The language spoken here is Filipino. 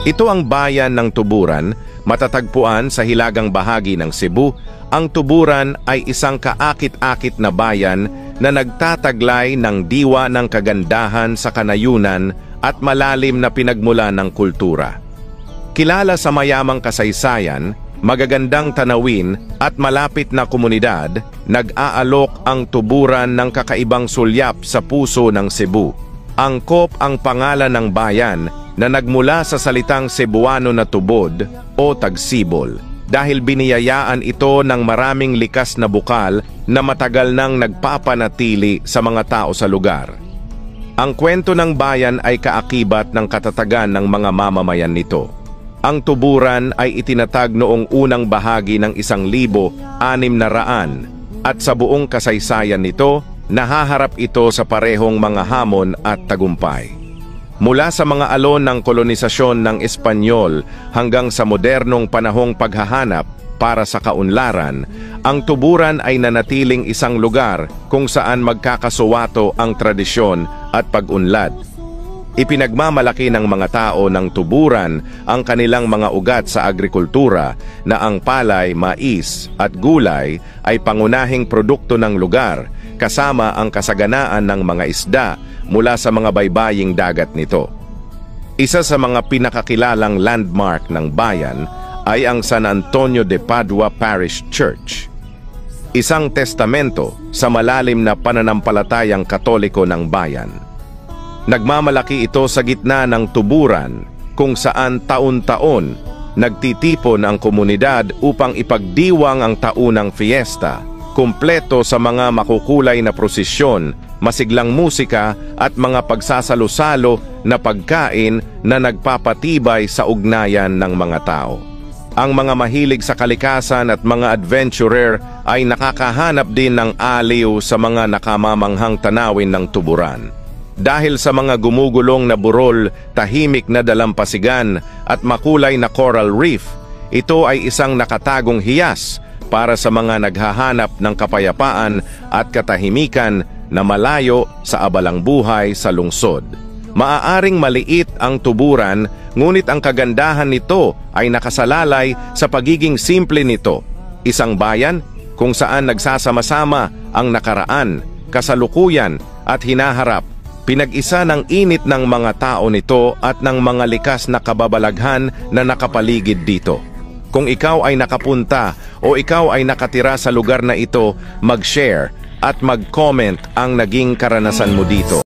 Ito ang bayan ng Tuburan, matatagpuan sa hilagang bahagi ng Cebu. Ang Tuburan ay isang kaakit-akit na bayan na nagtataglay ng diwa ng kagandahan sa kanayunan at malalim na pinagmula ng kultura. Kilala sa mayamang kasaysayan, magagandang tanawin at malapit na komunidad, nag-aalok ang Tuburan ng kakaibang sulyap sa puso ng Cebu. Angkop ang pangalan ng bayan na nagmula sa salitang Cebuano na tubod o tagsibol dahil biniyayaan ito ng maraming likas na bukal na matagal nang nagpapanatili sa mga tao sa lugar. Ang kwento ng bayan ay kaakibat ng katatagan ng mga mamamayan nito. Ang Tuburan ay itinatag noong unang bahagi ng 1600 at sa buong kasaysayan nito, nahaharap ito sa parehong mga hamon at tagumpay. Mula sa mga alon ng kolonisasyon ng Espanyol hanggang sa modernong panahong paghahanap para sa kaunlaran, ang Tuburan ay nanatiling isang lugar kung saan magkakasuwato ang tradisyon at pag-unlad. Ipinagmamalaki ng mga tao ng Tuburan ang kanilang mga ugat sa agrikultura na ang palay, mais at gulay ay pangunahing produkto ng lugar kasama ang kasaganaan ng mga isda mula sa mga baybaying dagat nito. Isa sa mga pinakakilalang landmark ng bayan ay ang San Antonio de Padua Parish Church, isang testamento sa malalim na pananampalatayang Katoliko ng bayan. Nagmamalaki ito sa gitna ng Tuburan kung saan taon-taon nagtitipon ang komunidad upang ipagdiwang ang taunang fiesta, kumpleto sa mga makukulay na prosesyon, masiglang musika at mga pagsasalo-salo na pagkain na nagpapatibay sa ugnayan ng mga tao. Ang mga mahilig sa kalikasan at mga adventurer ay nakakahanap din ng aliw sa mga nakamamanghang tanawin ng Tuburan. Dahil sa mga gumugulong na burol, tahimik na dalampasigan at makulay na coral reef, ito ay isang nakatagong hiyas para sa mga naghahanap ng kapayapaan at katahimikan na malayo sa abalang buhay sa lungsod. Maaaring maliit ang Tuburan, ngunit ang kagandahan nito ay nakasalalay sa pagiging simple nito. Isang bayan kung saan nagsasama-sama ang nakaraan, kasalukuyan at hinaharap. Pinag-isa ng init ng mga tao nito at ng mga likas na kababalaghan na nakapaligid dito. Kung ikaw ay nakapunta o ikaw ay nakatira sa lugar na ito, mag-share at mag-comment ang naging karanasan mo dito.